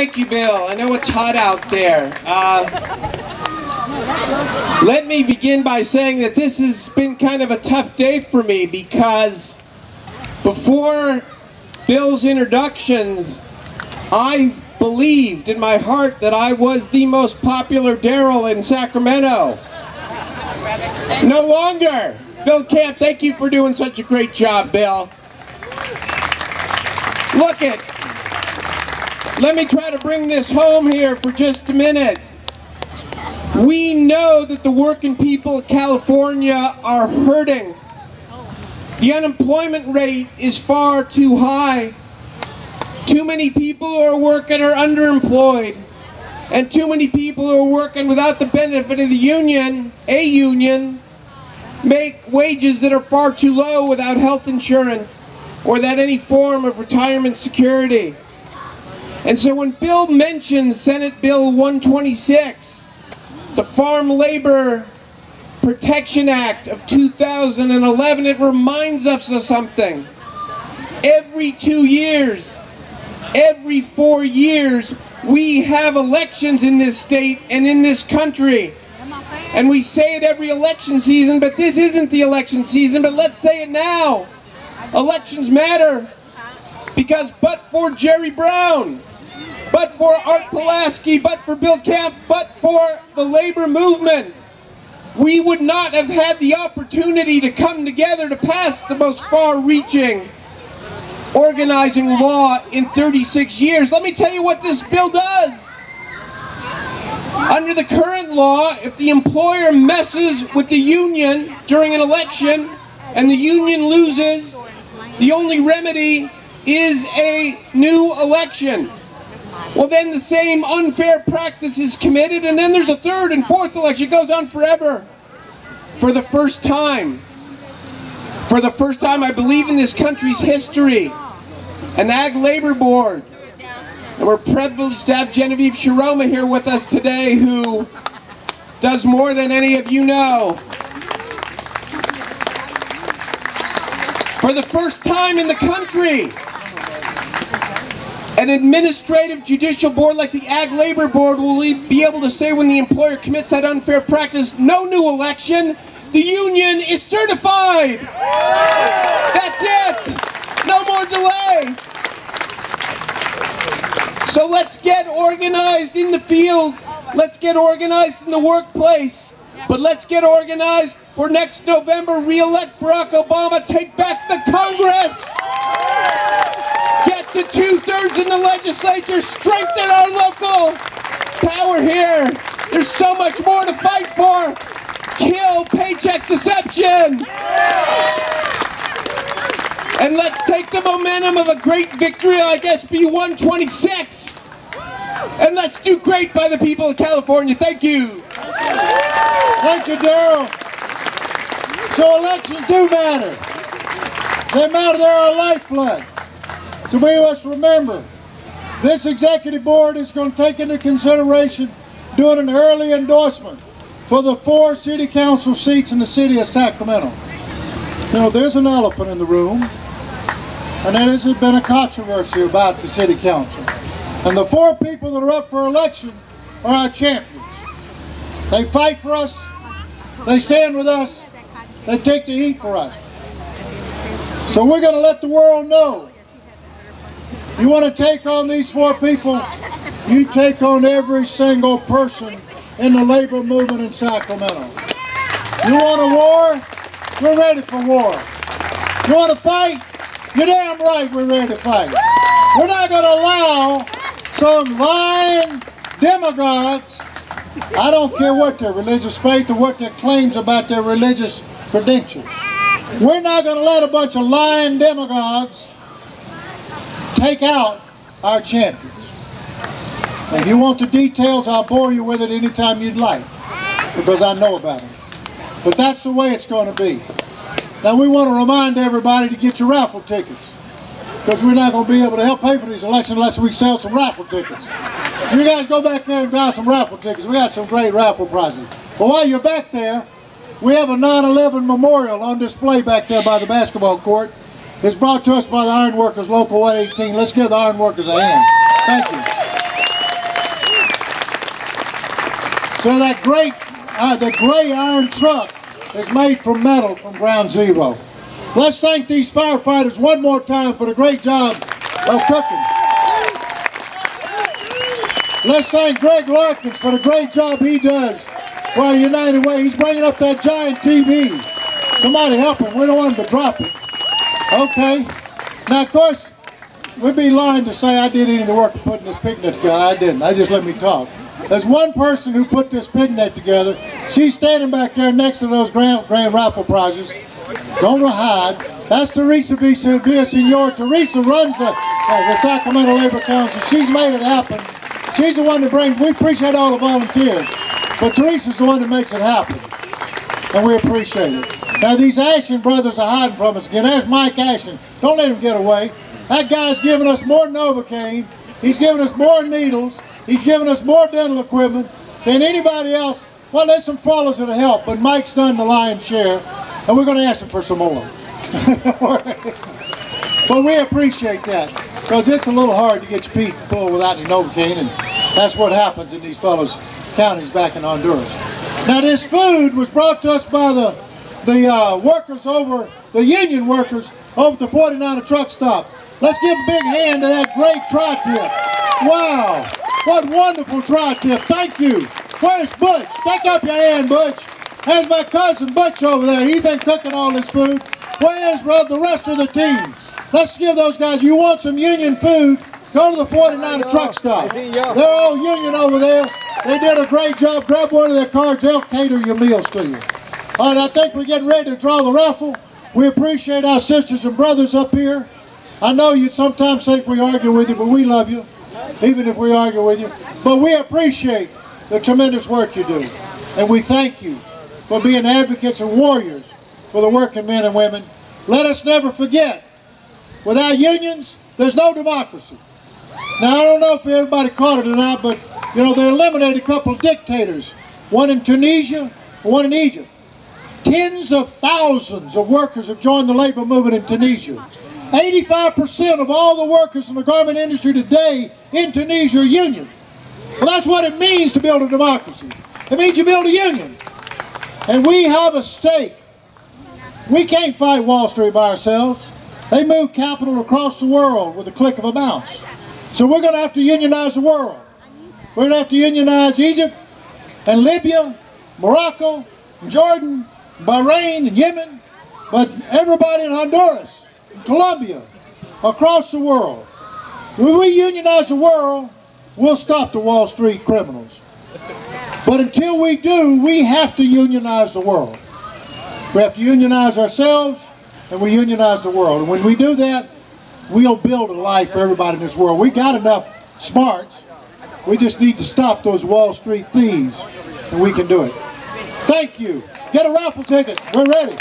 Thank you, Bill. I know it's hot out there. Let me begin by saying that this has been kind of a tough day for me because before Bill's introductions, I believed in my heart that I was the most popular Darrel in Sacramento. No longer. Bill Camp, thank you for doing such a great job, Bill. Look it. Let me try to bring this home here for just a minute. We know that the working people of California are hurting. The unemployment rate is far too high. Too many people who are working are underemployed. And too many people who are working without the benefit of the union, a union, make wages that are far too low without health insurance or without any form of retirement security. And so when Bill mentions Senate Bill 126, the Farm Labor Protection Act of 2011, it reminds us of something. Every 2 years, every 4 years, we have elections in this state and in this country. And we say it every election season, but this isn't the election season, but let's say it now. Elections matter because but for Jerry Brown, but for Art Pulaski, but for Bill Camp, but for the labor movement, we would not have had the opportunity to come together to pass the most far-reaching organizing law in 36 years. Let me tell you what this bill does. Under the current law, if the employer messes with the union during an election and the union loses, the only remedy is a new election. Well, then the same unfair practice is committed, and then there's a third and fourth election. It goes on forever. For the first time, I believe in this country's history, an Ag Labor Board. And we're privileged to have Genevieve Sharoma here with us today, who does more than any of you know. For the first time in the country, an administrative judicial board like the Ag Labor Board will be able to say when the employer commits that unfair practice, no new election, the union is certified. That's it. No more delay. So let's get organized in the fields. Let's get organized in the workplace. But let's get organized for next November. Re-elect Barack Obama. Take back the Congress. Get to 2/3 in the legislature. Strengthen our local power here. There's so much more to fight for. Kill paycheck deception. And let's take the momentum of a great victory like SB 126. And let's do great by the people of California. Thank you. Thank you, Darrel. So elections do matter. They matter. They're our lifeblood. So we must remember, this executive board is going to take into consideration doing an early endorsement for the 4 city council seats in the city of Sacramento. You know, there's an elephant in the room, and there hasn't been a controversy about the city council. And the 4 people that are up for election are our champions. They fight for us, they stand with us, they take the heat for us. So we're going to let the world know. You want to take on these 4 people, you take on every single person in the labor movement in Sacramento. You want a war? We're ready for war. You want to fight? You're damn right we're ready to fight. We're not going to allow some lying demagogues, I don't care what their religious faith or what their claims about their religious credentials. We're not going to let a bunch of lying demagogues take out our champions. If you want the details, I'll bore you with it anytime you'd like, because I know about it. But that's the way it's going to be. Now we want to remind everybody to get your raffle tickets, because we're not going to be able to help pay for these elections unless we sell some raffle tickets. So you guys go back there and buy some raffle tickets. We got some great raffle prizes. But while you're back there, we have a 9/11 memorial on display back there by the basketball court. It's brought to us by the Iron Workers Local 118. Let's give the Iron Workers a hand. Thank you. So that great, the gray iron truck is made from metal from Ground Zero. Let's thank these firefighters one more time for the great job of cooking. Let's thank Greg Larkins for the great job he does for our United Way. He's bringing up that giant TV. Somebody help him. We don't want him to drop it. Okay. Now, of course, we'd be lying to say I did any of the work of putting this picnic together. I didn't. I just let me talk. There's one person who put this picnic together. She's standing back there next to those grand raffle prizes. Don't hide. That's Teresa Villasenor. Teresa runs the Sacramento Labor Council. She's made it happen. She's the one that brings, we appreciate all the volunteers, but Teresa's the one that makes it happen, and we appreciate it. Now these Ashen brothers are hiding from us again. There's Mike Ashen. Don't let him get away. That guy's giving us more Novocaine. He's giving us more needles. He's giving us more dental equipment than anybody else. Well, there's some fellows that'll help, but Mike's done the lion's share, and we're going to ask him for some more. But we appreciate that, because it's a little hard to get your feet full without any Novocaine, and that's what happens in these fellows' counties back in Honduras. Now this food was brought to us by the workers over, the union workers over at the 49er truck stop. Let's give a big hand to that great tri-tip. Wow, what wonderful tri-tip. Thank you. Where's Butch? Take up your hand, Butch. There's my cousin Butch over there. He's been cooking all this food. Where's the rest of the team? Let's give those guys, you want some union food, go to the 49er truck stop. They're all union over there. They did a great job. Grab one of their cards, they'll cater your meals to you. All right, I think we're getting ready to draw the raffle. We appreciate our sisters and brothers up here. I know you sometimes think we argue with you, but we love you, even if we argue with you. But we appreciate the tremendous work you do. And we thank you for being advocates and warriors for the working men and women. Let us never forget, without unions, there's no democracy. Now, I don't know if everybody caught it or not, but, you know, they eliminated a couple of dictators, one in Tunisia and one in Egypt. Tens of thousands of workers have joined the labor movement in Tunisia. 85% of all the workers in the garment industry today in Tunisia are union. Well, that's what it means to build a democracy. It means you build a union. And we have a stake. We can't fight Wall Street by ourselves. They move capital across the world with a click of a mouse. So we're going to have to unionize the world. We're going to have to unionize Egypt and Libya, Morocco, and Jordan, Bahrain, and Yemen, but everybody in Honduras, and Colombia, across the world. When we unionize the world, we'll stop the Wall Street criminals. But until we do, we have to unionize the world. We have to unionize ourselves, and we unionize the world. And when we do that, we'll build a life for everybody in this world. We got enough smarts. We just need to stop those Wall Street thieves, and we can do it. Thank you. Get a raffle ticket. We're ready.